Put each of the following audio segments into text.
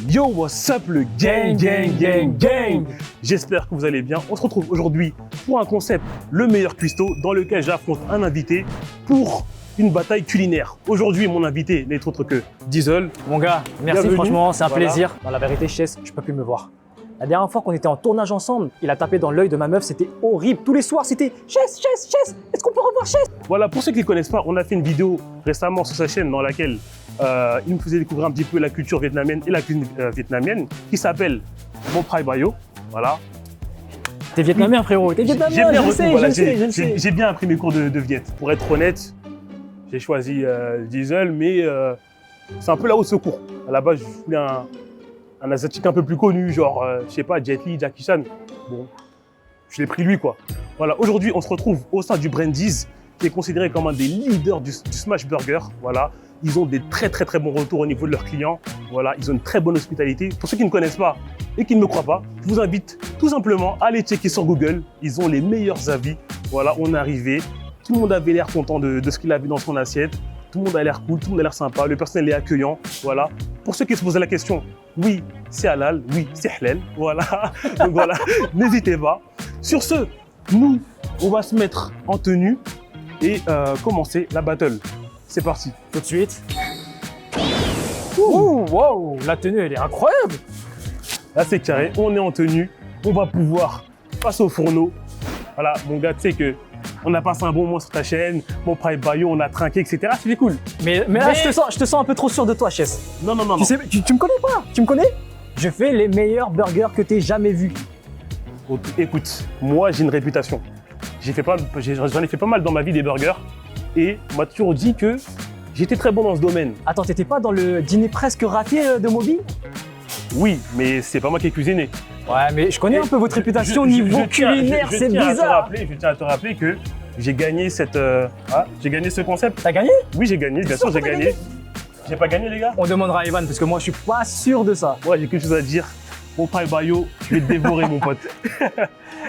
Yo, what's up le gang. J'espère que vous allez bien. On se retrouve aujourd'hui pour un concept, le meilleur cuistot, dans lequel j'affronte un invité pour une bataille culinaire. Aujourd'hui, mon invité n'est autre que Diesel. Mon gars, merci, Bienvenue. franchement, c'est un Voilà. plaisir. Dans la vérité, Chess, je peux plus me voir. La dernière fois qu'on était en tournage ensemble, il a tapé dans l'œil de ma meuf, c'était horrible. Tous les soirs, c'était Chess, est-ce qu'on peut revoir Chess? Voilà, pour ceux qui ne connaissent pas, on a fait une vidéo récemment sur sa chaîne dans laquelle il me faisait découvrir un petit peu la culture vietnamienne et la cuisine vietnamienne qui s'appelle Mon Prai Bayo. Voilà. T'es vietnamien, frérot, t'es J'ai vietnamien, bien je le sais, retenu, voilà, je le sais. j'ai bien appris mes cours de Viet. Pour être honnête, j'ai choisi Diesel, mais c'est un peu la haute secours. À la base, je voulais un asiatique un peu plus connu, genre, je sais pas, Jet Li, Jackie Chan. Bon, je l'ai pris lui, quoi. Voilà, aujourd'hui, on se retrouve au sein du Brandy's, qui est considéré comme un des leaders du smash burger. Voilà, ils ont des très bons retours au niveau de leurs clients. Voilà, ils ont une très bonne hospitalité. Pour ceux qui ne connaissent pas et qui ne me croient pas, je vous invite tout simplement à aller checker sur Google. Ils ont les meilleurs avis. Voilà, on est arrivé. Tout le monde avait l'air content de ce qu'il avait dans son assiette. Tout le monde a l'air cool, tout le monde a l'air sympa. Le personnel est accueillant. Voilà. Pour ceux qui se posaient la question, oui, c'est halal, oui, c'est halal. Voilà. Donc voilà, n'hésitez pas. Sur ce, nous, on va se mettre en tenue et commencer la battle. C'est parti. Tout de suite. Ouh, wow, la tenue, elle est incroyable. Là, c'est carré. On est en tenue. On va pouvoir passer au fourneau. Voilà, mon gars, tu sais que on a passé un bon moment sur ta chaîne. Mon Prai Bayo, on a trinqué, etc. C'était cool. Mais là, je te sens un peu trop sûr de toi, Chess. Non. Tu sais, tu me connais pas? Tu me connais? Je fais les meilleurs burgers que t'aies jamais vus. Écoute, moi, j'ai une réputation. J'en ai fait pas mal dans ma vie des burgers. Et on m'a toujours dit que j'étais très bon dans ce domaine. Attends, t'étais pas dans le dîner presque raté de Moby? Oui, mais c'est pas moi qui ai cuisiné. Ouais, mais je connais un peu votre réputation au niveau culinaire, c'est bizarre. Je tiens à te rappeler que j'ai gagné j'ai gagné ce concept. T'as gagné? Oui, j'ai gagné, bien sûr, j'ai gagné. J'ai pas gagné, les gars? On demandera à Evan parce que moi, je suis pas sûr de ça. Ouais, j'ai quelque chose à dire. Mon Prai Bayo, je vais te dévorer, mon pote.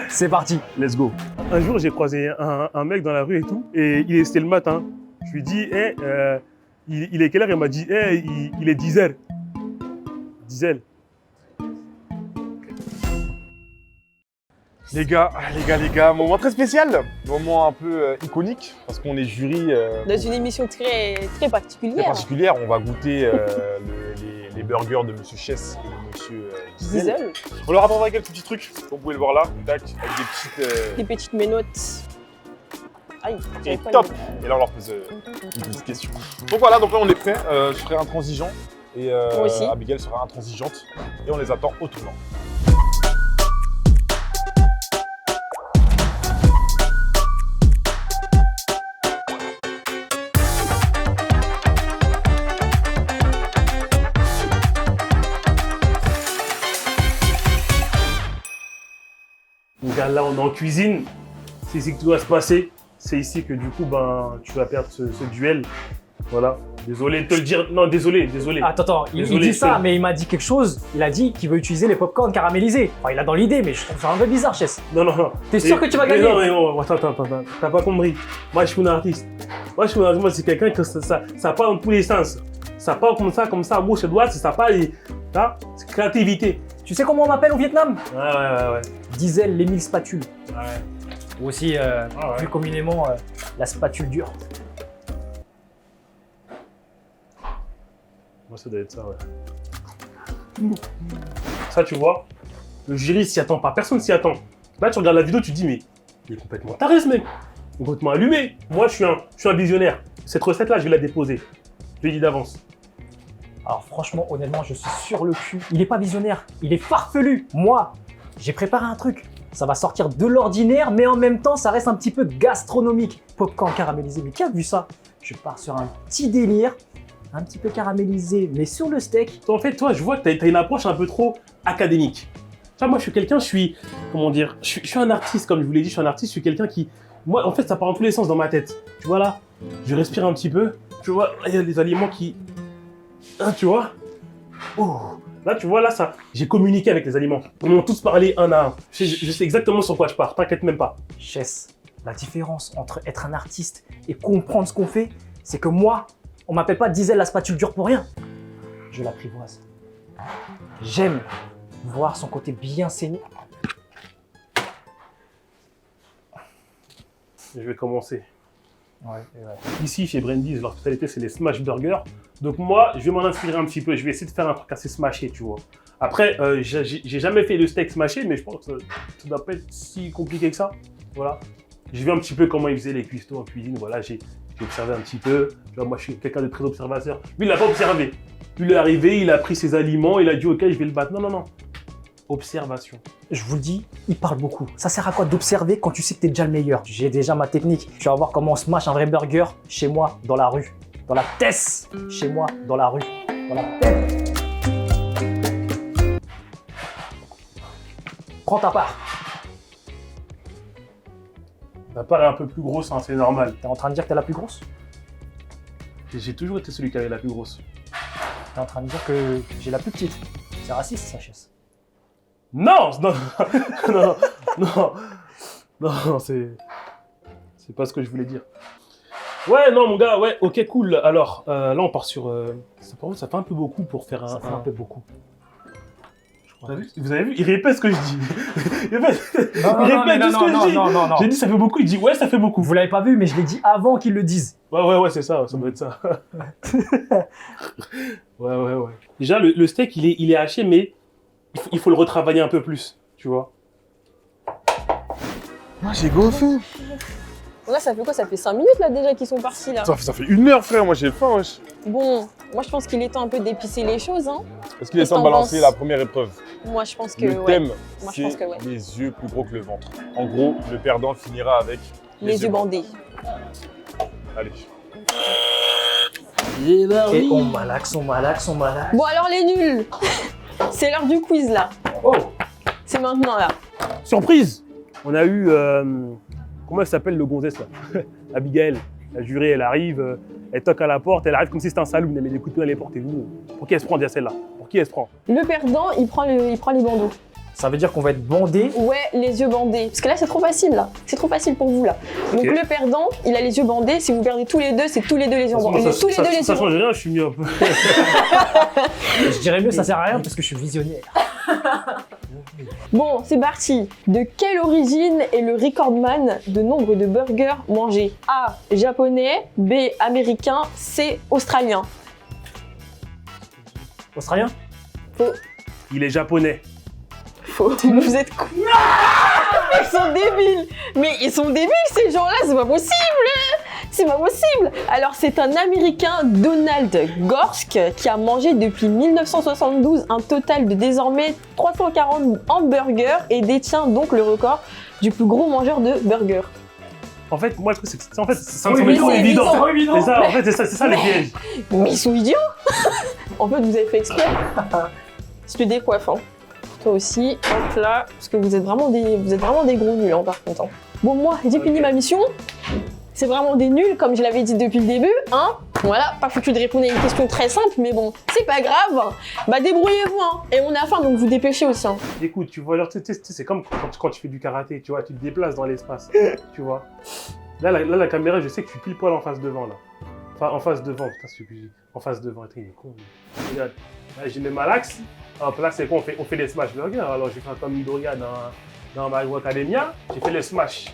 C'est parti. Let's go. Un jour, j'ai croisé un mec dans la rue et tout, et c'était le matin. Je lui dis, hey, il est quelle heure? Il m'a dit, hey, il est 10h. Diesel. Les gars, moment très spécial, moment un peu iconique, parce qu'on est jury Dans une émission très très particulière. particulière. On va goûter les burgers de Monsieur Chess et de Monsieur Diesel. Diesel, On leur attendra quelques petits trucs, comme vous pouvez le voir là, tac, avec des petites menottes. Aïe, et j'avais pas top. le- Et là on leur pose une petite question. Donc voilà, donc là on est prêt. Je serai intransigeant et Moi aussi. Abigail sera intransigeante et on les attend au tournant. Donc là, on est en cuisine. C'est ici que tout va se passer. C'est ici que du coup, tu vas perdre ce duel. Voilà. Désolé de te le dire. Non, désolé. Attends, il Désolé, dit ça, c'est- mais il m'a dit quelque chose. Il a dit qu'il veut utiliser les popcorn caramélisés. Enfin, il a dans l'idée, mais je trouve ça un peu bizarre, Chess. Non. T'es sûr que tu vas gagner? Non, mais non, attends. T'as pas compris. Moi, je suis un artiste. Moi, c'est quelqu'un que ça part dans tous les sens. Ça part comme ça, gauche et droite, ça part. C'est créativité. Tu sais comment on m'appelle au Vietnam? Ouais. Diesel, l'Émile Spatule. Ouais. Ou aussi, ouais. plus communément, la spatule dure. Moi, ça doit être ça, ouais. Ça, tu vois, le jury s'y attend pas. Personne s'y attend. Là, tu regardes la vidéo, tu te dis, mais il est complètement taré, ce mec. Il est complètement allumé. Moi, je suis un visionnaire. Cette recette-là, je vais la déposer. Je l'ai dit d'avance. Alors franchement, honnêtement, je suis sur le cul. Il est pas visionnaire, il est farfelu. Moi, j'ai préparé un truc. Ça va sortir de l'ordinaire, mais en même temps, ça reste un petit peu gastronomique. Popcorn caramélisé, mais qui a vu ça? Je pars sur un petit délire, un petit peu caramélisé, mais sur le steak. En fait, toi, je vois que tu as une approche un peu trop académique. Tu vois, moi, je suis un artiste, comme je vous l'ai dit, je suis un artiste, je suis quelqu'un qui... Moi, en fait, ça part dans tous les sens dans ma tête. Tu vois, là, je respire un petit peu. Tu vois, là, il y a les aliments qui... Hein, tu vois? Oh. Là, tu vois, là, ça, j'ai communiqué avec les aliments. On m'ont tous parlé un à un. Je sais exactement sur quoi je pars, t'inquiète même pas. Chess, la différence entre être un artiste et comprendre ce qu'on fait, c'est que moi, on m'appelle pas Diesel la spatule dure pour rien. Je l'apprivoise. J'aime voir son côté bien saigné. Je vais commencer. Ouais. Ici, chez Brandy's, leur spécialité, c'est les smash burgers. Donc moi, je vais m'en inspirer un petit peu. Je vais essayer de faire un truc assez smashé, tu vois. Après, j'ai jamais fait de steak smashé, mais je pense que ça doit pas être si compliqué que ça. Voilà. J'ai vu un petit peu comment ils faisaient les cuistots en cuisine. Voilà, j'ai observé un petit peu. Tu vois, moi, je suis quelqu'un de très observateur. Lui, il n'a pas observé. Lui, il est arrivé, il a pris ses aliments, il a dit, OK, je vais le battre. Non, non, non. Observation. Je vous le dis, il parle beaucoup. Ça sert à quoi d'observer quand tu sais que tu es déjà le meilleur? J'ai déjà ma technique. Tu vas voir comment on smash un vrai burger chez moi, dans la rue. Dans la tête, chez moi, dans la rue. Dans la tête. Prends ta part. Ta part est un peu plus grosse, hein, c'est normal. T'es en train de dire que t'es la plus grosse? J'ai toujours été celui qui avait la plus grosse. T'es en train de dire que j'ai la plus petite. C'est raciste, ça, chaise. Non, non, non, non, non, c'est pas ce que je voulais dire. Ouais, non, mon gars, ouais, ok, cool. Alors, là, on part sur... ça fait un peu beaucoup pour faire Ça fait un peu beaucoup. Vous avez vu? Il répète ce que je dis. Il répète tout ce que je dis. Non. J'ai dit ça fait beaucoup, il dit ouais, ça fait beaucoup. Vous l'avez pas vu, mais je l'ai dit avant qu'il le dise. Ouais, c'est ça doit être ça. Ouais. Déjà, le steak, il est haché, mais il faut le retravailler un peu plus, tu vois. Moi, j'ai gonflé. Là, ça fait quoi? Ça fait 5 minutes là déjà qu'ils sont partis là. Ça fait 1 heure, frère. Moi, j'ai faim, wesh. Bon, moi je pense qu'il est temps un peu d'épicer les choses. Hein. Est-ce qu'il est Qu'est-ce temps de que t'en balancer penses? la première épreuve? Moi je pense que Le ouais. thème, Moi, je c'est pense que ouais. les yeux plus gros que le ventre. En gros, le perdant finira avec Les yeux bandés. Allez. Et on malaxe. Bon alors les nuls, c'est l'heure du quiz là. Oh, C'est maintenant là. Surprise! On a eu... comment elle s'appelle le gonzesse là? Abigail. La jurée, elle arrive, elle toque à la porte, elle arrive comme si c'était un saloon, elle met des coups de pied dans les portes et vous. Pour qui elle se prend déjà celle-là? Pour qui elle se prend? Le perdant, il prend les bandeaux. ça veut dire qu'on va être bandé. Ouais, les yeux bandés. Parce que là, c'est trop facile, là. C'est trop facile pour vous, là. Donc, Ok. le perdant, il a les yeux bandés. Si vous perdez tous les deux, c'est tous les deux les yeux bandés. Tous les deux les yeux Ça change bandés. rien, je suis myope. Je dirais mieux, ça sert à rien parce que je suis visionnaire. Bon, c'est parti. De quelle origine est le recordman de nombre de burgers mangés? A. Japonais. B. Américain. C. Australien. Australien? Faux. Il est japonais. Faux. Vous êtes cons. Ils sont débiles. Mais ils sont débiles, ces gens-là. C'est pas possible. C'est pas possible. Alors, c'est un Américain, Donald Gorsk, qui a mangé depuis 1972 un total de désormais 340 hamburgers et détient donc le record du plus gros mangeur de burgers. En fait, moi, je trouve que c'est en fait, ça me Oui, semble mais trop c'est évident. évident. C'est ça, en fait, c'est ça les pièges. Mais ils sont idiots. En fait, vous avez fait exprès. Je te décoiffe, hein. Toi aussi, hop là, parce que vous êtes vraiment des gros nuls, hein, par contre. Hein. Bon, moi, j'ai fini ma mission. C'est vraiment des nuls, comme je l'avais dit depuis le début, hein. Voilà, pas foutu de répondre à une question très simple, mais bon, c'est pas grave. Bah, débrouillez-vous, hein. Et on a faim, donc vous dépêchez aussi, hein. Écoute, tu vois, alors, tu sais, c'est comme quand tu fais du karaté, tu vois, tu te déplaces dans l'espace, tu vois. Là, la caméra, je sais que je suis pile poil en face devant, là. Enfin, en face devant, putain, c'est ce que je dis. En face devant, il est con. Lui. Regarde, là, j'ai mes malax. Hop, là, c'est quoi? On fait des smash burgers. Alors, j'ai fait comme Midoriya dans My Hero Academia. J'ai fait les smash.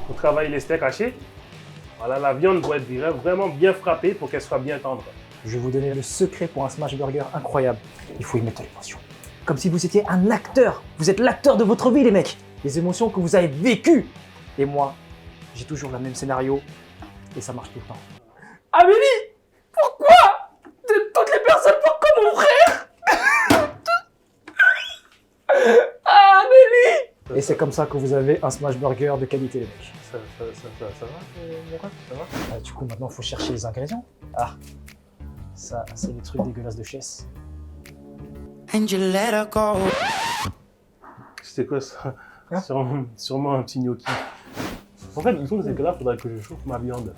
On travaille les steaks hachés. Voilà, la viande doit être vraiment bien frappée pour qu'elle soit bien tendre. Je vais vous donner le secret pour un smash burger incroyable. Il faut y mettre l'émotion. Comme si vous étiez un acteur. Vous êtes l'acteur de votre vie, les mecs. Les émotions que vous avez vécues. Et moi, j'ai toujours le même scénario. Et ça marche tout le temps. Amélie, pourquoi de toutes les personnes, pourquoi mon frère? Amélie. Et c'est comme ça que vous avez un smash burger de qualité, les mecs. Ça va, mon pote, ça va? Du coup, maintenant, il faut chercher les ingrédients. Ah, ça, c'est les trucs dégueulasses de Chess. And you let her go. C'était quoi ça? Hein? Sûrement un petit gnocchi. En fait, le truc, c'est que là, il faudrait que je chauffe ma viande.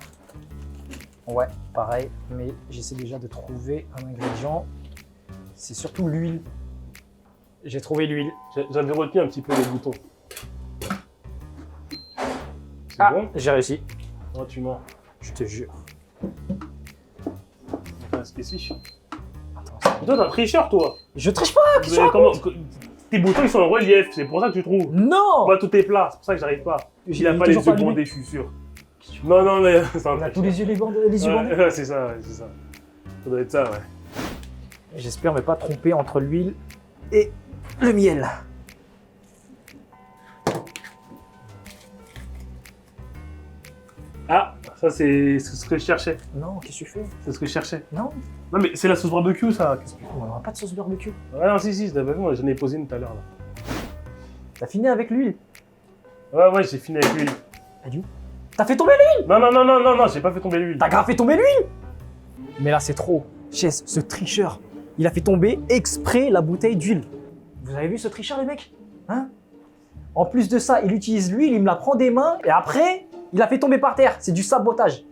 Ouais, pareil, mais j'essaie déjà de trouver un ingrédient. C'est surtout l'huile. J'ai trouvé l'huile. J'avais retenu un petit peu les boutons. C'est Ah, bon? j'ai réussi. Non, tu mens. Je te jure. Enfin, Mais c'est chiant. Attends, Toi, t'es un tricheur, toi. je triche pas, qu'est-ce que tu Mais racontes? tes boutons, ils sont en relief. C'est pour ça que tu trouves. Non! Pas tout est plat. C'est pour ça que j'arrive pas. Il a pas les toujours yeux allumé. bandés, je suis sûr. Non, non, mais c'est un On a tricheur. tous les yeux les yeux bandés. Ouais, c'est ça, ouais, c'est ça. Ça doit être ça, ouais. J'espère ne pas tromper entre l'huile et le miel. Ah, ça, c'est ce que je cherchais. Non, qu'est-ce que tu fais? C'est ce que je cherchais. Non, Non, mais c'est la sauce barbecue, ça. Qu'est-ce que- on n'aura pas de sauce barbecue. Ouais, non, si, je l'avais vu, moi, j'en ai posé une tout à l'heure, là. T'as fini avec l'huile? Ouais, j'ai fini avec l'huile. T'as fait tomber l'huile? Non, j'ai pas fait tomber l'huile. T'as grave fait tomber l'huile? Mais là, c'est trop. Chess, ce tricheur, il a fait tomber exprès la bouteille d'huile. Vous avez vu ce tricheur, les mecs? Hein? En plus de ça, il utilise l'huile, il me la prend des mains, et après, il la fait tomber par terre. C'est du sabotage.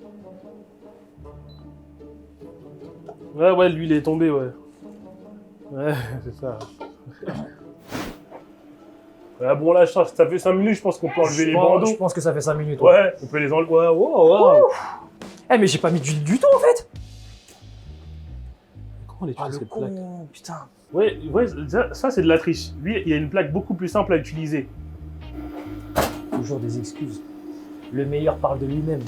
Ouais, l'huile est tombée, ouais. Ouais, c'est ça. Ouais, bon, là, ça fait 5 minutes, je pense qu'on peut enlever les Je bandeaux. pense que ça fait 5 minutes. Ouais, on peut les enlever. Ouais, wow. Eh, mais j'ai pas mis d'huile du tout, en fait. Comment les Ah, tuer, le cette plaque? con, putain. Ouais, ça c'est de la triche. Lui, il y a une plaque beaucoup plus simple à utiliser. Toujours des excuses. Le meilleur parle de lui-même.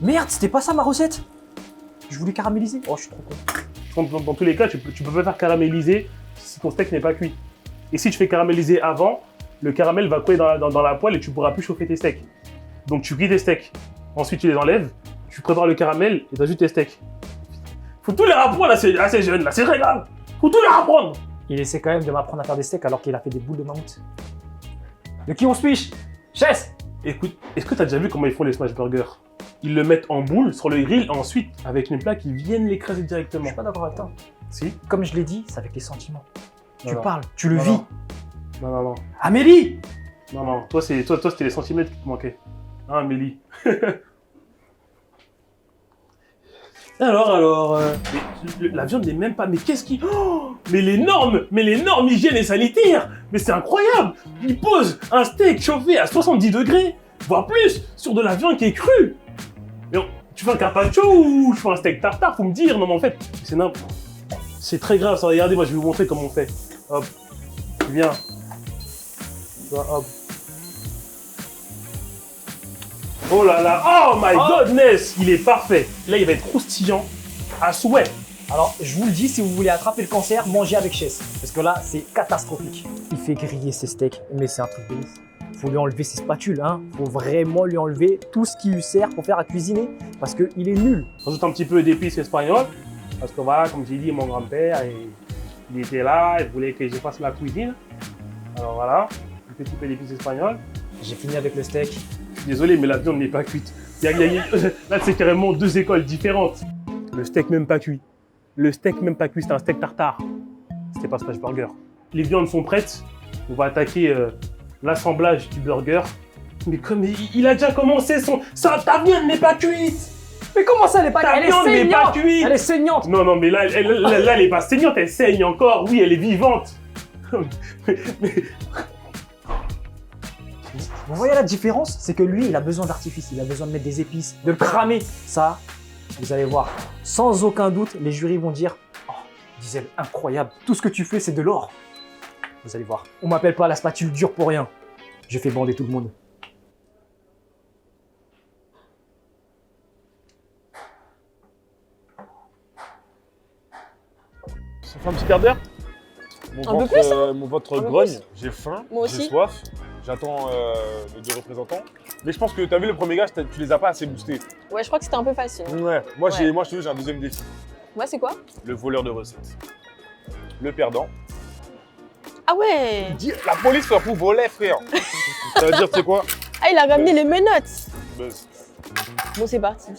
Merde, c'était pas ça ma recette. Je voulais caraméliser. Oh, je suis trop con. Dans tous les cas, tu peux pas faire caraméliser si ton steak n'est pas cuit. Et si tu fais caraméliser avant, le caramel va couler dans la poêle et tu pourras plus chauffer tes steaks. Donc tu cuis tes steaks. Ensuite, tu les enlèves, tu prépares le caramel et tu ajoutes tes steaks. Faut tout les apprendre à ces jeunes, là, c'est très grave. Faut tout leur apprendre. Il essaie quand même de m'apprendre à faire des steaks alors qu'il a fait des boules de mammouth. De qui on se fiche? Chess! Écoute, est-ce que tu as déjà vu comment ils font les smash burgers? Ils le mettent en boule sur le grill, ensuite, avec une plaque, ils viennent l'écraser Je directement. suis pas d'accord avec toi. Si? Comme je l'ai dit, c'est avec les sentiments. Tu Non. parles, tu le Non, vis. Non. Amélie! Non, toi, c'était les centimètres qui te manquaient. Hein, Amélie? Alors, la viande n'est même pas... Mais qu'est-ce qui... Oh, mais les normes hygiène et sanitaire. Mais c'est incroyable. Ils posent un steak chauffé à 70 degrés, voire plus, sur de la viande qui est crue. Mais tu fais un carpaccio ou je fais un steak tartare, faut me dire. Non, mais en fait, c'est très grave ça. Regardez, moi, je vais vous montrer comment on fait. Hop, viens. Tu vois, hop. Oh là là, oh my godness, il est parfait. Là, il va être croustillant à souhait. Alors, je vous le dis, si vous voulez attraper le cancer, mangez avec Chess. Parce que là, c'est catastrophique. Il fait griller ses steaks, mais c'est un truc de ouf. Faut lui enlever ses spatules, hein. Faut vraiment lui enlever tout ce qui lui sert pour faire à cuisiner. Parce qu'il est nul. Rajoute un petit peu d'épices espagnoles. Parce que voilà, comme j'ai dit, mon grand-père, il était là, il voulait que je fasse la cuisine. Alors voilà, un petit peu d'épices espagnoles. J'ai fini avec le steak. Je suis désolé, mais la viande n'est pas cuite. Là, c'est carrément deux écoles différentes. Le steak même pas cuit. Le steak même pas cuit, c'était un steak tartare. C'était pas smash burger. Les viandes sont prêtes. On va attaquer l'assemblage du burger. Mais comme il a déjà commencé ta viande n'est pas cuite. Mais comment ça, elle est pas Ta Elle est viande n'est pas saignante. cuite. Elle est saignante. Non, mais là, elle est pas saignante, elle saigne encore. Oui, elle est vivante. Mais Vous voyez la différence? C'est que lui, il a besoin d'artifice, il a besoin de mettre des épices, de le cramer. Ça, vous allez voir, sans aucun doute, les jurys vont dire « Oh, Diesel, incroyable, tout ce que tu fais, c'est de l'or !» Vous allez voir, on m'appelle pas la spatule dure pour rien. Je fais bander tout le monde. Ça fait un petit quart d'heure. Un peu plus, Mon ventre Un peu grogne, plus. j'ai faim, Moi j'ai aussi. soif. J'attends les deux représentants. Mais je pense que tu as vu le premier gars, tu les as pas assez boostés. Ouais, je crois que c'était un peu facile. Ouais. Moi, Ouais. moi je te dis, j'ai un deuxième défi. Moi, c'est quoi? Le voleur de recettes. Le perdant. Ah ouais! La police fait pour voler, frère. Ça veut dire, tu sais quoi? Ah, il a ramené les menottes! Buzz. Bon, c'est parti.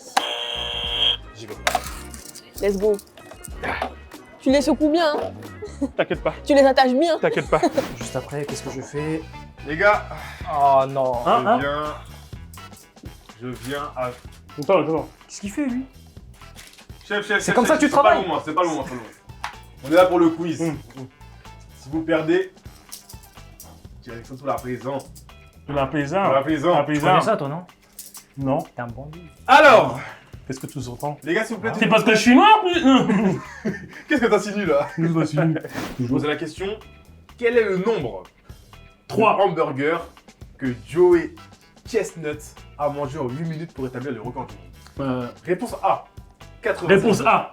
J'y vais. Let's go. Tu les secoues bien, hein? T'inquiète pas, Tu les attaches bien. t'inquiète pas. Juste après, qu'est-ce que je fais? Les gars, Oh non. Hein? je viens à... Attends. Qu'est-ce qu'il fait, lui? Chef, C'est comme ça que tu travailles. C'est pas le moment. On est là pour le quiz. Hum. Si vous perdez, direction sur la prison. De la paysanne. Sur la prison. La Tu connais paysanne. ça, toi, non? Non. T'es un bandit. Alors, Qu'est-ce que tu entends? Les gars, s'il vous plaît, C'est parce que je suis noir, putain. qu'est-ce que t'insinues là? Je me suis mis. Je pose la question, quel est le nombre 3. de hamburgers que Joey Chestnut a mangé en 8 minutes pour établir le record du monde? Réponse A, 80. Réponse A.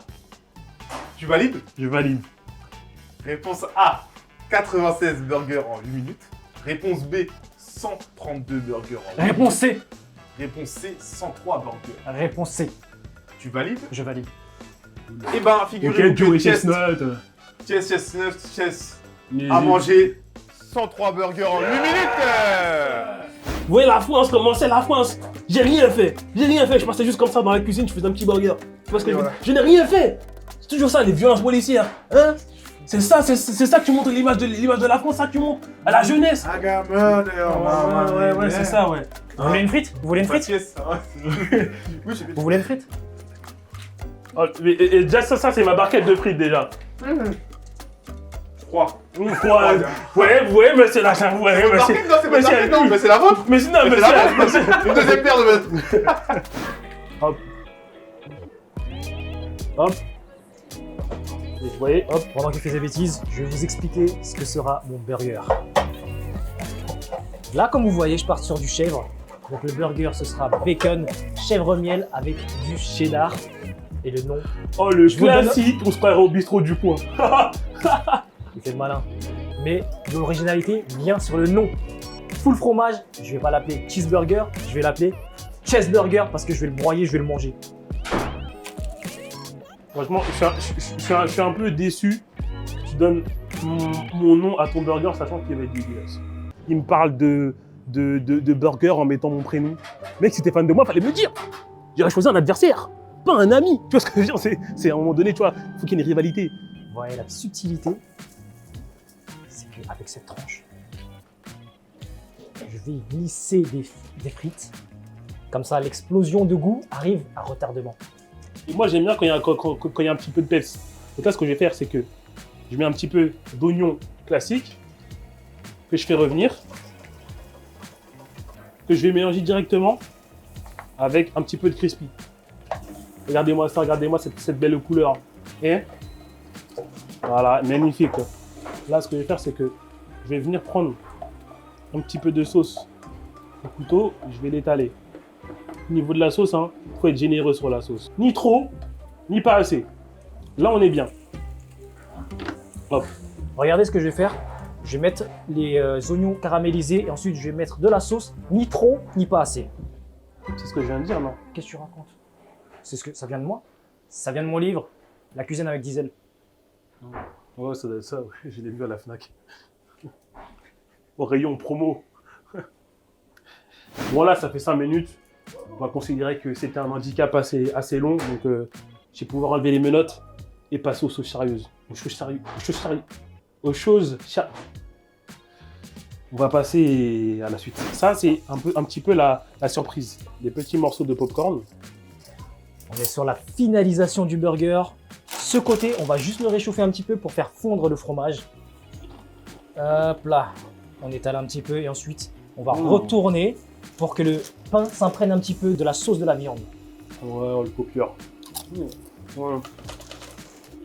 Tu valides? Je valide. Réponse A, 96 burgers en 8 minutes. Réponse B, 132 burgers en 8 minutes. Réponse C. Réponse C, 103 burgers. Réponse C. Tu valides? Je valide. Eh ben, figurez-vous Ok, Joey que Chestnut. Chestnut Mais a mangé 103 burgers en 8 minutes. Vous voyez la France, comment c'est la France? J'ai rien fait. Je passais juste comme ça dans la cuisine, je faisais un petit burger. Tu vois ce que Et je veux voilà. dire? Je n'ai rien fait. C'est toujours ça, les violences policières. Hein? C'est ça que tu montres l'image de la France, ça que tu montres à la jeunesse. I got murder, Ouais, c'est ça, ouais. Vous voulez une frite? Vous voulez une frite? Oui, c'est Vous voulez une frite? Oh, et déjà, ça c'est ma barquette de frites déjà. 3. Ouais, mais c'est la ouais, mais c'est. Non, c'est pas mais une non, mais c'est la vôtre. Mais c'est non, Mais mais c'est la c'est. vôtre. Une deuxième paire de... Hop. Hop. Et vous voyez, hop. Pendant qu'il fait ses bêtises, je vais vous expliquer ce que sera mon burger. Là, comme vous voyez, je pars sur du chèvre. Donc le burger, ce sera bacon, chèvre miel avec du cheddar. Et le nom, Oh, le Je vous donne- classique, on se croirait au bistrot du coin. il fait le malin. Mais l'originalité vient sur le nom. Full fromage, je vais pas l'appeler cheeseburger, je vais l'appeler cheeseburger parce que je vais le broyer, je vais le manger. Franchement, je suis un peu déçu que tu donnes mon nom à ton burger, sachant qu'il va être dégueulasse. Il me parle de burger en mettant mon prénom. Mec, si t'es fan de moi, fallait me le dire. J'aurais choisi un adversaire, pas un ami. Tu vois ce que je veux dire? C'est à un moment donné, tu vois, faut qu'il y ait une rivalité. Vous voyez la subtilité, c'est qu'avec cette tranche, je vais glisser des frites. Comme ça, l'explosion de goût arrive à retardement. Et moi, j'aime bien quand il y a un petit peu de peps. Donc là, ce que je vais faire, c'est que je mets un petit peu d'oignon classique que je fais revenir, que je vais mélanger directement avec un petit peu de crispy. Regardez-moi ça, regardez-moi cette belle couleur. Et voilà, magnifique. Là, ce que je vais faire, c'est que je vais venir prendre un petit peu de sauce au couteau, je vais l'étaler. Au niveau de la sauce, il faut être généreux sur la sauce. Ni trop, ni pas assez. Là, on est bien. Hop. Regardez ce que je vais faire. Je vais mettre les oignons caramélisés et ensuite je vais mettre de la sauce, ni trop, ni pas assez. C'est ce que je viens de dire, non? Qu'est-ce que tu racontes? Ça vient de moi. Ça vient de mon livre, La cuisine avec Diesel. Ouais, ça doit être ça, ouais. Je l'ai vu à la FNAC. Au rayon promo. Bon, là, ça fait 5 minutes. On va considérer que c'était un handicap assez long, donc je vais pouvoir enlever les menottes et passer aux choses sérieuses. Aux choses sérieuses. On va passer à la suite. Ça, c'est un petit peu la surprise. Des petits morceaux de popcorn. On est sur la finalisation du burger. Ce côté, on va juste le réchauffer un petit peu pour faire fondre le fromage. Hop là, on étale un petit peu et ensuite on va retourner pour que le pain s'imprègne un petit peu de la sauce de la viande. Ouais, le copieur. Ouais.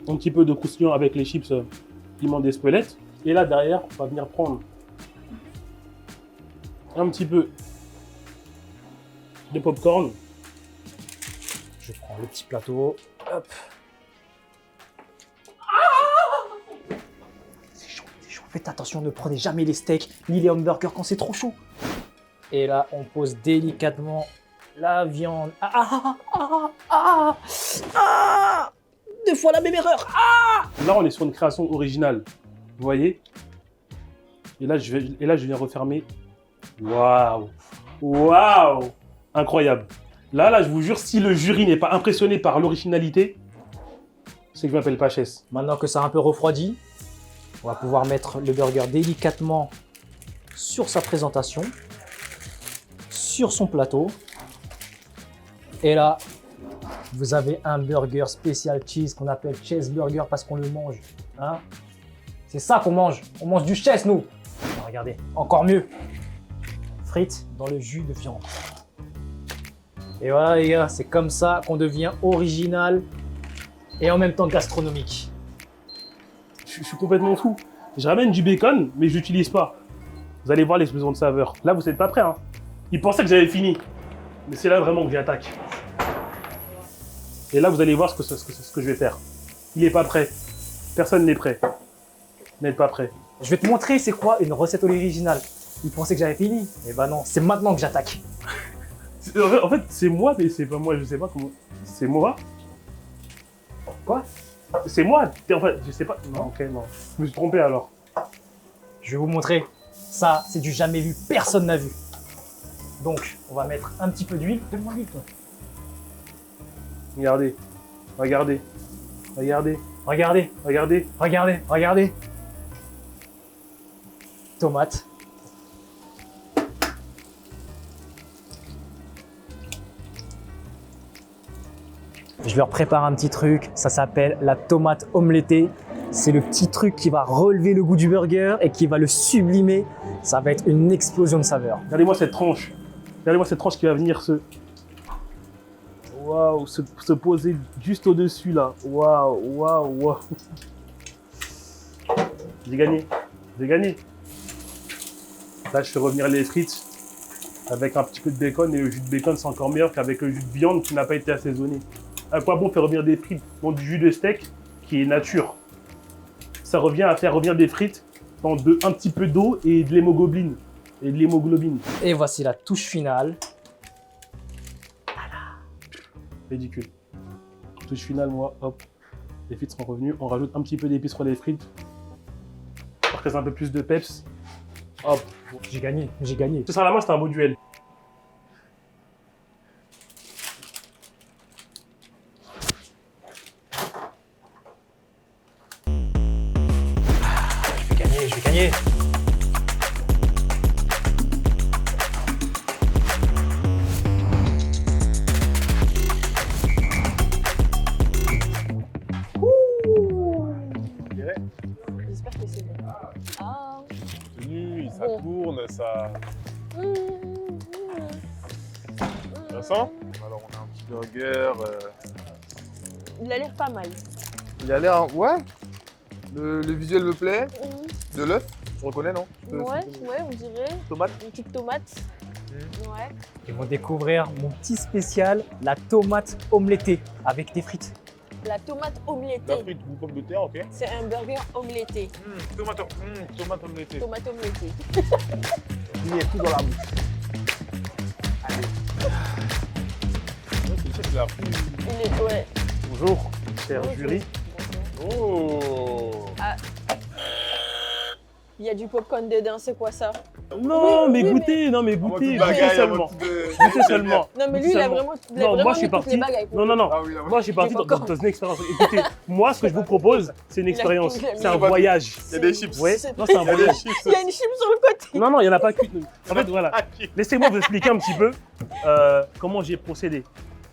Un petit peu de croustillant avec les chips piment d'Espelette. Et là, derrière, on va venir prendre un petit peu de popcorn. Je prends le petit plateau. Hop. C'est chaud, c'est chaud. Faites attention, ne prenez jamais les steaks ni les hamburgers quand c'est trop chaud. Et là, on pose délicatement la viande. Deux fois la même erreur. Là, on est sur une création originale. Vous voyez? Et là, je viens refermer. Waouh! Waouh! Incroyable. Là, je vous jure, si le jury n'est pas impressionné par l'originalité, c'est que je m'appelle Pachès. Maintenant que ça a un peu refroidi, on va pouvoir mettre le burger délicatement sur sa présentation, sur son plateau. Et là, vous avez un burger spécial cheese qu'on appelle cheeseburger parce qu'on le mange. Hein? C'est ça qu'on mange. On mange du cheese, nous. Alors, regardez, encore mieux. Frites dans le jus de viande. Et voilà les gars, c'est comme ça qu'on devient original et en même temps gastronomique. Je suis complètement fou. Je ramène du bacon, mais je l'utilise pas. Vous allez voir l'explosion de saveur. Là, vous n'êtes pas prêts. Hein. Ils pensaient que j'avais fini. Mais c'est là vraiment que j'attaque. Et là, vous allez voir ce que je vais faire. Il n'est pas prêt. Personne n'est prêt. Vous n'êtes pas prêt. Je vais te montrer c'est quoi une recette originale. Ils pensaient que j'avais fini. Eh ben non, c'est maintenant que j'attaque. En fait, c'est moi, mais c'est pas moi. Je sais pas comment. C'est moi. Quoi? C'est moi. En fait, je sais pas. Non, ok, non. Je me suis trompé alors. Je vais vous montrer. Ça, c'est du jamais vu. Personne n'a vu. Donc, on va mettre un petit peu d'huile. Donne-moi l'huile, toi. Regardez. Regardez. Regardez. Regardez, Regardez. regardez, regardez. Tomate. Je leur prépare un petit truc, ça s'appelle la tomate omeletée. C'est le petit truc qui va relever le goût du burger et qui va le sublimer. Ça va être une explosion de saveur. Regardez-moi cette tranche. Regardez-moi cette tranche qui va venir se... Waouh, se poser juste au-dessus là. Waouh, waouh, waouh. J'ai gagné. J'ai gagné. Là, je fais revenir les frites avec un petit peu de bacon. Et le jus de bacon, c'est encore meilleur qu'avec le jus de viande qui n'a pas été assaisonné. À quoi bon faire revenir des frites dans du jus de steak qui est nature? Ça revient à faire revenir des frites dans un petit peu d'eau et de l'hémoglobine. Et voici la touche finale. Ridicule. Touche finale, moi, hop. Les frites seront revenues. On rajoute un petit peu d'épices sur les frites. Pour qu'elles aient un peu plus de peps. Hop. J'ai gagné, j'ai gagné. Ce sera la main, c'est un beau duel. Je vais gagner. J'espère que c'est bon. Ah. Tenu, ça Bon. tourne, ça. Ça sent? Alors on a un petit burger. Il a l'air pas mal. Il a l'air. Ouais. Le visuel me plaît. De l'œuf, tu reconnais non? Ouais, on dirait. Tomate. Une petite tomate. Ouais. Ils vont découvrir mon petit spécial, la tomate omeletée avec des frites. La tomate La omeletée. frite ou pomme de terre, ok. C'est un burger omeletté. Tomate omeletée. Tomate omeletée. Il est tout dans la bouche. Allez. C'est la frite. Il est, ouais. Bonjour, cher Bonjour. jury. Oh. Il y a du popcorn dedans, c'est quoi ça? Non, mais oui, goûtez, non, mais En mode goûtez, bagaille, goûtez en seulement. mode de- Goûtez seulement. Non, mais lui, il a vraiment, Non, moi je suis mis toutes les parti. bagailles pour Non, non, non. Ah oui, là, oui. Moi je suis parti Du dans popcorn. une expérience. Écoutez, moi ce que je vous propose, c'est une Il a expérience. tout, il a mis. C'est un voyage. Il y a des chips. Ouais, C'est- non, c'est un Il y a des voyage. chips. Il y a une chip sur le côté. Non, non, il n'y en a pas qu'une. En fait, voilà. Ah, Laissez-moi vous expliquer un petit peu comment j'ai procédé.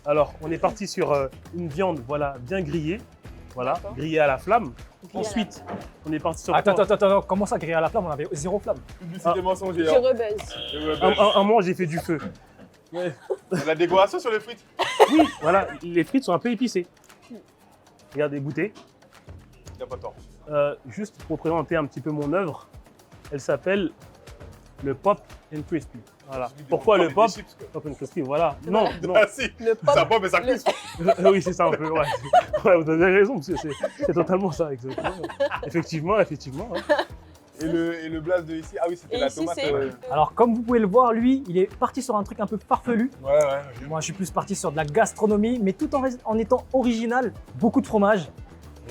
Alors, on est parti sur une viande, voilà, bien grillée. Voilà, D'accord. grillée à la flamme. Ensuite, on est parti sur Attends, comment ça griller à la flamme? On avait zéro flamme. Publicité mensongère. Je rebuzz. un moment, j'ai fait du feu. La décoration sur les frites. Oui, voilà, les frites sont un peu épicées. Regardez, goûtez. Il n'y a pas de temps. Juste pour présenter un petit peu mon œuvre, elle s'appelle le Pop and Crispy. Voilà. Pourquoi le pop? Pop and Crispy, voilà. Non, non. Ah si. Le pop. Ça pop et ça le- crispe. Oui, c'est ça un peu, ouais. Ouais, vous avez raison, parce que c'est totalement ça, exactement. Effectivement, effectivement. Ouais. Et le blaze de ici, ah oui, c'était Et la ici, tomate. c'est. Alors comme vous pouvez le voir, lui, il est parti sur un truc un peu farfelu. Ouais, ouais. Moi, je suis plus parti sur de la gastronomie, mais tout en étant original. Beaucoup de fromage.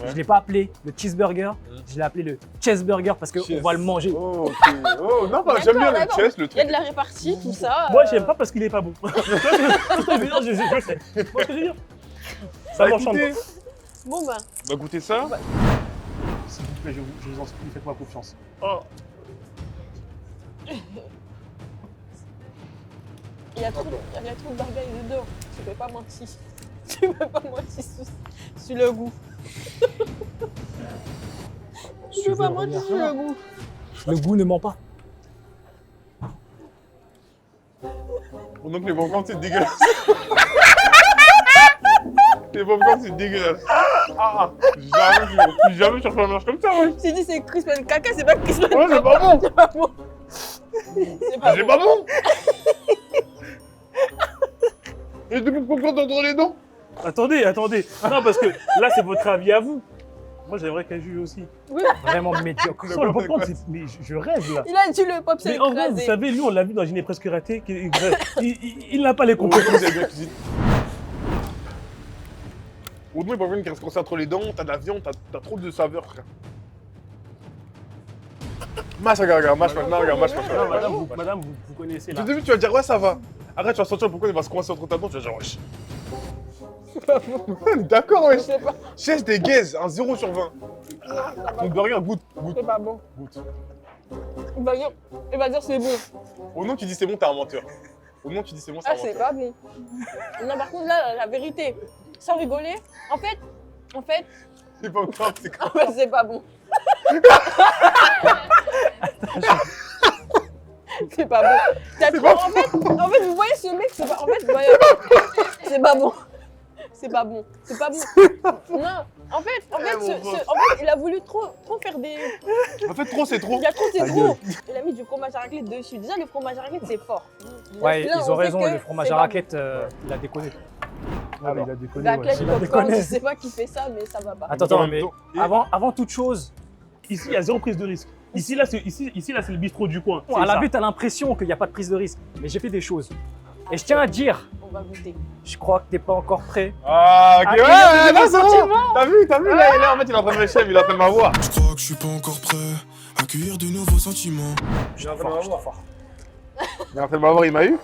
Ouais. Je ne l'ai pas appelé le cheeseburger, je l'ai appelé le cheeseburger parce qu'on Cheese. va le manger. Oh, ok. Oh, non, bah, j'aime bien le D'accord, chest, le Il y a truc. de la répartie, tout ça. Moi, j'aime pas parce qu'il est pas bon. Je sais. Tu vois ce que je veux dire? Ça Bah, m'enchante. écoutez, Bon, bah. on va goûter ça. S'il vous plaît, je vous en supplie, faites-moi confiance. Oh. Il y a trop de bagaille dedans. Tu peux pas mentir. Tu peux pas mentir sur le goût. Tu peux pas mentir sur le goût. Le goût ne ment pas. Donc les brocantes, c'est dégueulasse. Les popcorn, c'est dégueulasse. Jamais je refais un mélange comme ça, ouais. J'ai dit c'est Crispin caca, c'est pas Crispin Ouais, c'est pas bon. C'est pas bon. C'est pas C'est bon. pas bon. Et du popcorn dans les dents. Attendez. Non, parce que là, c'est votre avis à vous. Moi, j'aimerais qu'elle juge aussi. Vraiment médiocre. Sans le popcorn, mais je rêve là. Il a dit le pop, c'est Mais en vrai, vous écrasé. savez, lui, on l'a vu dans Dîner presque raté. Il n'a pas les Complètement, compétences. c'est bien cuisine. Audemars, il peut venir qui reste coincé entre les dents, t'as de la viande, t'as trop de saveurs, frère. Mâche, regarde, mâche. Non, madame, vous connaissez là. Au début, tu vas dire, ouais, ça va. Après, tu vas sentir pourquoi il va se coincer entre ta dent, tu vas dire, wesh. D'accord, Je wesh. sais pas, Chaise des gaises, un 0 sur 20. Donc, de rien, goûte. c'est pas bon. Goûte. Il va dire c'est bon. Au nom, tu dis c'est bon, t'es un menteur. Au nom, tu dis c'est bon, c'est Ah, un c'est menteur. pas bon. Non, par contre, là, la vérité, sans rigoler, en fait, C'est pas grave, c'est grave. c'est pas bon. C'est pas bon. C'est pas En fait, vous voyez ce mec, c'est pas. En fait, vous voyez. C'est pas bon. C'est pas bon. C'est pas bon. Non, en fait, il a voulu trop faire des. En fait, trop, c'est trop. Il y a trop, c'est trop. Il a mis du fromage à raclette dessus. Déjà, le fromage à raclette, c'est fort. Déjà, Ouais, là, ils on ont sait raison, que le fromage c'est à pas raclette, il a déconné. Ah, mais il a déconné. Raclette, Il a popcorn, déconné. je sais pas qui fait ça, mais ça va pas. Attends, En mais même temps, avant toute chose, Ici, il y a zéro prise de risque. Ici, là, c'est le bistrot du coin. à la ça. vue, t'as l'impression qu'il n'y a pas de prise de risque. Mais j'ai fait des choses. Et je tiens à dire, On va goûter. je crois que t'es pas encore prêt. Ah, ok, Ah, ouais, il y a des là, c'est bon. sentiments. T'as vu, là, en fait, il est en train de me chef, il est en train de m'avoir. Je crois que je suis pas encore prêt à accueillir de nouveaux sentiments. Je suis fort, je suis fort. Il est en train de m'avoir, il m'a eu.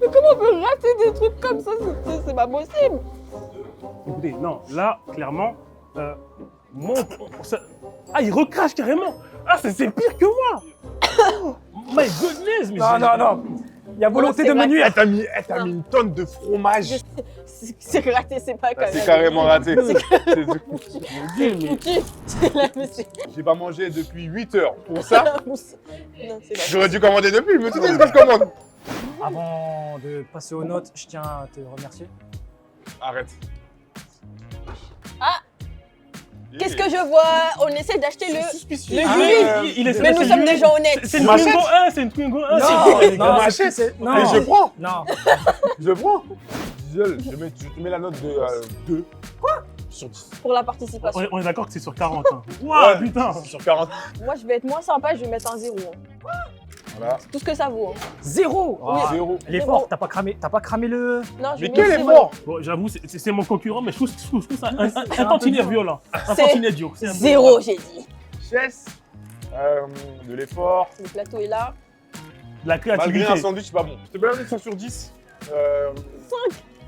Mais comment on peut rater des trucs comme ça? C'est pas possible. Écoutez, non, là, clairement, moi, ah, il recrache carrément. Ah, c'est pire que moi. Oh, my goodness, mais Non. Il y a volonté de me nuire. Elle t'a mis une tonne de fromage. C'est raté, c'est pas C'est carrément raté. C'est du coup. C'est foutu. J'ai pas mangé depuis 8 heures. Pour ça, Non, c'est pas j'aurais dû commander depuis, mais tu sais ce que je commande. Avant de passer aux notes, je tiens à te remercier. Arrête. Ah. Qu'est-ce que je vois? On essaie d'acheter C'est le suspicieux. le Ah, jus. il est Mais nous sommes des gens honnêtes. C'est une Machette. Twingo 1, c'est une Twingo 1. Non, machette. non. Et je prends. Non. Je prends. Diesel, je te mets la note de 2. Quoi? Sur 10. Pour la participation. On est d'accord que c'est sur 40. Hein. Waouh, Ouais. putain. Sur 40. Moi, je vais être moins sympa, je vais mettre un 0. Voilà. C'est tout ce que ça vaut. 0. Oui. 0. L'effort, C'est bon. t'as pas cramé le. Non, je Mais vais quel mettre effort? Bon, j'avoue, c'est mon concurrent, mais je trouve ça un un tantinet peu violent. Un C'est tantinet dur. C'est un peu- 0, j'ai dit. Chess. De l'effort. Le plateau est là. La Malgré créativité. un sandwich, c'est pas bon. Je te mets un 100 sur 10. 5.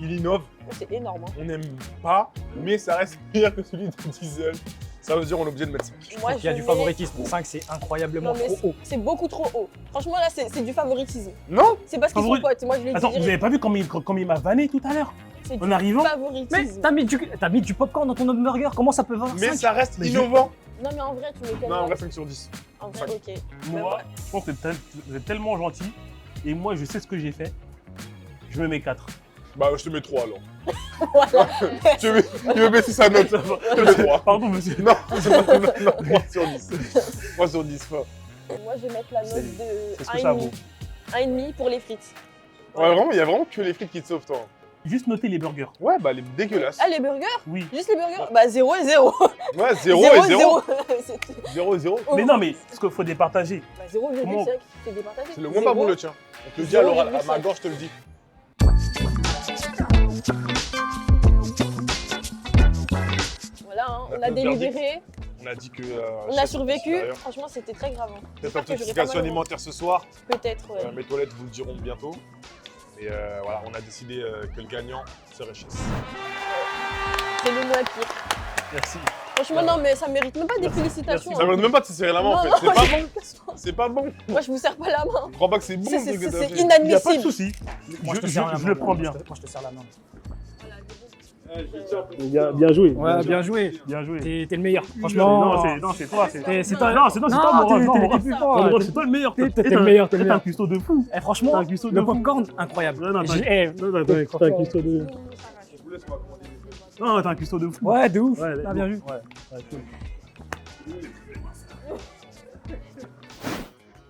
Il innove. Oh, c'est énorme. Hein. On n'aime pas, mais ça reste meilleur que celui de Diesel. Ça veut dire on est obligé de mettre 5. Moi, Il y a je du mets- favoritisme. 5, c'est incroyablement Non, mais trop haut. c'est beaucoup trop haut. Franchement, là, c'est du favoritisme. Non? C'est parce qu'ils sont Favori- potes. Moi, je l'ai dit Attends, vous direct. avez pas vu comme il m'a vanné tout à l'heure C'est du en arrivant? Mais favoritisme. t'as mis du popcorn dans ton hamburger, comment ça peut valoir Mais 5? ça reste Mais innovant. Non, mais en vrai, tu mets quelle Non, on note? reste 5 sur 10. En vrai, cinq. ok. Moi, je pense que vous êtes tellement gentil et moi, je sais ce que j'ai fait. Je me mets 4. Bah, je te mets 3 alors. Voilà. Tu veux baisser sa note? Je te mets 3. Pardon, monsieur. Non, 3 sur 10. 3 sur 10, fort. Moi, je vais mettre la note de C'est ce que ça vaut. 1,5 pour les frites. Ouais, vraiment, il y a vraiment que les frites qui te sauvent, toi. Juste noter les burgers. Ouais, bah, les dégueulasses. Ah, les burgers? Oui. Juste les burgers? Bah, 0 et 0. Ouais, 0 et 0. 0 et 0. Mais non, mais ce qu'il faut départager. Bah, 0,5, Comment- c'est départagé. C'est le moins pas bon, le tien. On te le dit alors, à ma gorge, je te le dis. Voilà, hein, On a on a fait le délibéré, On a dit que. on a survécu. Franchement, c'était très grave. hein. Peut-être J'espère que j'aurai pas intoxication mal au alimentaire ce soir. Peut-être, ouais. Mes toilettes vous le diront bientôt. Et voilà, on a décidé que le gagnant serait Chess. C'est le moins pire. Merci. Franchement, non, mais ça mérite même pas des félicitations. Ça ne veut même pas de se serrer la main en fait. Non, C'est pas non, bon. C'est pas bon. Moi, je vous serre pas la main. Je crois pas que c'est bon. C'est le truc que t'as fait. Il n'y a pas de inadmissible. souci. Moi, je te Je serre la main. le prends bien. Moi, je te serre la main. Bien joué. Ouais, bien joué. Bien joué. T'es le meilleur. Franchement. Non, c'est toi. C'est toi. Non, c'est toi, Moran. Non, Moran, plus fort. Moran, c'est toi le meilleur. T'es le meilleur. T'es un cuistot de fou. Eh, franchement, T'es un cuistot de le fou. popcorn, incroyable. Non, J'ai- eh, t'es un cuistot de... Non, t'es un cuistot de fou. Ouais, de ouf. Ouais, T'as bien vu. Ouais, cool.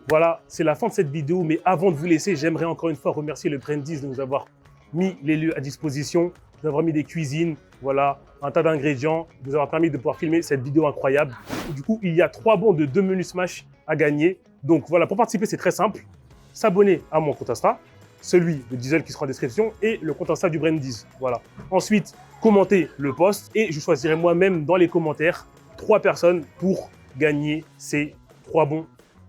Voilà, c'est la fin de cette vidéo, mais avant de vous laisser, j'aimerais encore une fois remercier le Brandy's de nous avoir mis les lieux à disposition, de nous avoir mis des cuisines, voilà, un tas d'ingrédients, de nous avoir permis de pouvoir filmer cette vidéo incroyable. Et du coup, il y a 3 bons de 2 menus Smash à gagner. Donc voilà, pour participer, c'est très simple. S'abonner à mon compte Insta, celui de Diesel qui sera en description, et le compte Insta du Brandy's. Voilà. Ensuite, commentez le post et je choisirai moi-même dans les commentaires 3 personnes pour gagner ces 3 bons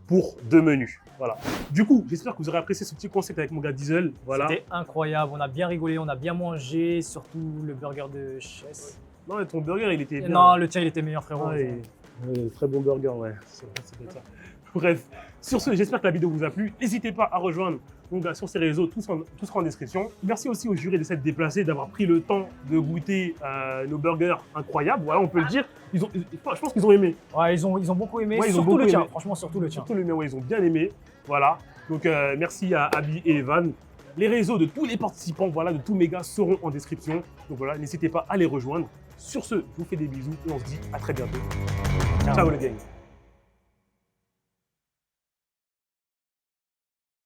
pour 2 menus. Voilà. Du coup, j'espère que vous aurez apprécié ce petit concept avec mon gars Diesel. Voilà. C'était incroyable. On a bien rigolé, on a bien mangé, surtout le burger de Chess. Non, mais ton burger, il était bien. Non, le tien, il était meilleur, frérot. Ouais, très bon burger, ouais. C'est vrai, ça doit être ça. Bref, sur ce, j'espère que la vidéo vous a plu. N'hésitez pas à rejoindre mon gars sur ses réseaux, tout sera en description. Merci aussi aux jurés de s'être déplacés, d'avoir pris le temps de goûter nos burgers incroyables. Voilà, on peut le dire. Je pense qu'ils ont aimé. Ouais, ils ont beaucoup aimé, Ouais, ils ont surtout beaucoup le tien. aimé. Franchement, surtout le tien. Surtout le mien, ouais, ils ont bien aimé. Voilà. Donc, merci à Abby et Evan. Les réseaux de tous les participants, voilà, de tous mes gars seront en description. Donc voilà, n'hésitez pas à les rejoindre. Sur ce, je vous fais des bisous et on se dit à très bientôt. Ciao le gang.